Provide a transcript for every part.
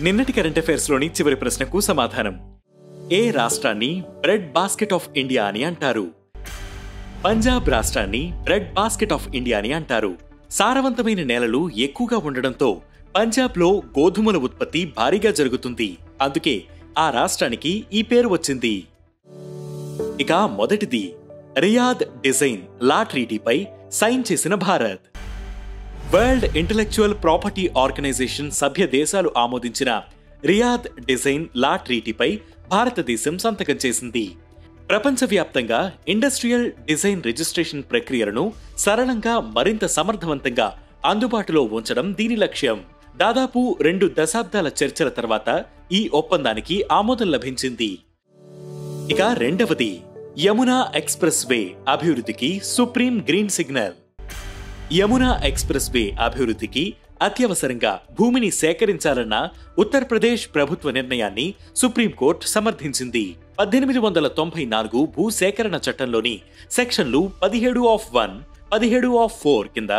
నిన్నటి current affairs లోని చివరి ప్రశ్నకు సమాధానం. ఏ రాష్ట్రాన్ని బ్రెడ్ బాస్కెట్ ఆఫ్ ఇండియా అని అంటారు? పంజాబ్ రాష్ట్రాన్ని బ్రెడ్ బాస్కెట్ ఆఫ్ ఇండియా అని అంటారు. సారవంతమైన నేలలు ఎక్కువగా ఉండడంతో పంజాబ్ లో గోధుమల ఉత్పత్తి భారీగా జరుగుతుంది. అందుకే ఆ రాష్ట్రానికి ఈ పేరు వచ్చింది. ఇక మొదటిది, రియాద్ డిజైన్ లా ట్రీటీపై సైన్ చేసిన Bharat. World intellectual property organisation సభ్య దేశాలు ఆమోదించిన రియాద్ డిజైన్ లా ట్రీటీపై భారతదేశం సంతకం చేసింది. ప్రపంచవ్యాప్తంగా ఇండస్ట్రియల్ డిజైన్ రిజిస్ట్రేషన్ ప్రక్రియలను సరళంగా, మరింత సమర్థవంతంగా అందుబాటులో ఉంచడం దీని లక్ష్యం. దాదాపు 2 దశాబ్దాల చర్చల తర్వాత ఈ ఒప్పందానికి ఆమోదం లభించింది. ఇక రెండవది, యమునా ఎక్స్ప్రెస్ వే అభివృద్ధికి supreme green signal. Yamuna express way అభివృద్ధికి అత్యవసరంగా భూమిని సేకరించాలన్న ఉత్తరప్రదేశ్ ప్రభుత్వ నిర్ణయాన్ని సుప్రీంకోర్టు సమర్థించింది. 1894 భూసేకరణ చట్టంలోని సెక్షన్లు 17(1), 17(4) కింద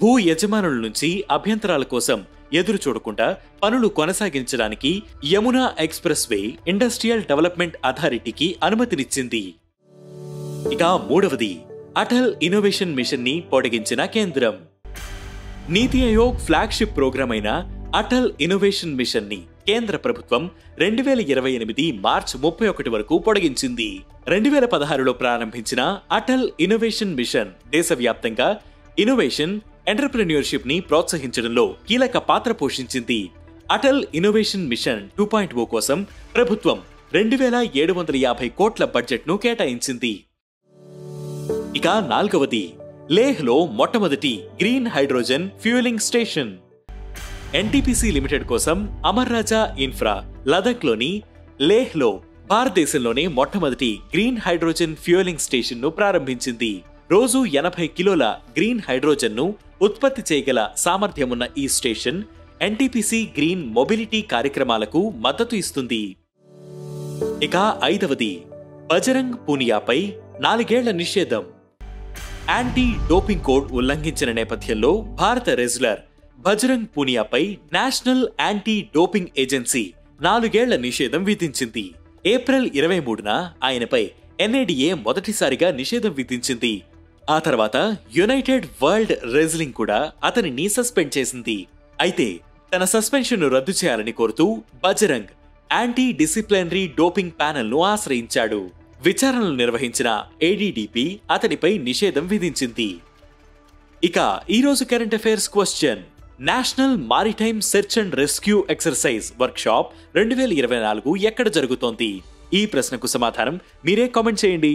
భూ యజమానుల నుంచి అభ్యంతరాల కోసం ఎదురు చూడకుండా పనులు కొనసాగించడానికి Yamuna expressway industrial development అథారిటీకి అనుమతినిచ్చింది. ఇక మూడవది, అటల్ ఇన్నోవేషన్ మిషన్ ని పొడిగించిన కేంద్రం. నీతి ఆయోగ్ ఫ్లాగ్షిప్ ప్రోగ్రాం అయిన అటల్ ఇన్నోవేషన్ మిషన్ ని కేంద్ర ప్రభుత్వం 2028 మార్చి 31 వరకు పొడిగించింది. 2016లో ప్రారంభించిన అటల్ ఇన్నోవేషన్ మిషన్ దేశవ్యాప్తంగా ఇన్నోవేషన్, ఎంటర్‌ప్రెన్యూర్‌షిప్ ని ప్రోత్సహించడంలో కీలక పాత్ర పోషించింది. అటల్ ఇన్నోవేషన్ మిషన్ 2.0 కోసం ప్రభుత్వం 2750 కోట్ల బడ్జెట్ ను కేటాయించింది. ఇక నాలుగవది, లేహ్ లో మొట్టమొదటి green hydrogen fuelling station. NTPC limited కోసం అమర్ రాజా ఇన్ఫ్రా లదాఖ్ లోని లేహ్ లో భారతదేశంలోనే మొట్టమొదటి గ్రీన్ హైడ్రోజన్ ఫ్యూయలింగ్ స్టేషన్ ను ప్రారంభించింది. రోజు 80 కిలోల గ్రీన్ హైడ్రోజన్ ను ఉత్పత్తి చేయగల సామర్థ్యమున్న ఈ స్టేషన్ ఎన్టీపీసీ గ్రీన్ మొబిలిటీ కార్యక్రమాలకు మద్దతు ఇస్తుంది. ఇక ఐదవది, బజరంగ్ పూనియాపై 4 ఏళ్ల నిషేధం. యాంటీ డోపింగ్ కోడ్ ఉల్లంఘించిన నేపథ్యంలో భారత రెజ్లర్ బజరంగ్ పూనియాపై నేషనల్ యాంటీ డోపింగ్ ఏజెన్సీ 4 ఏళ్ల నిషేధం విధించింది. ఏప్రిల్ 23న ఆయనపై ఎన్ఏడీఏ మొదటిసారిగా నిషేధం విధించింది. ఆ తర్వాత యునైటెడ్ వరల్డ్ రెజ్లింగ్ కూడా అతనిని సస్పెండ్ చేసింది. అయితే తన సస్పెన్షన్ను రద్దు చేయాలని కోరుతూ Bajrang anti disciplinary doping panel ను ఆశ్రయించాడు. విచారణలు నిర్వహించిన ఏడీడీపీ అతనిపై నిషేధం విధించింది. ఇక ఈరోజు current affairs question, national maritime search and rescue exercise workshop 2024 ఎక్కడ జరుగుతోంది? ఈ ప్రశ్నకు సమాధానం మీరే కామెంట్ చేయండి.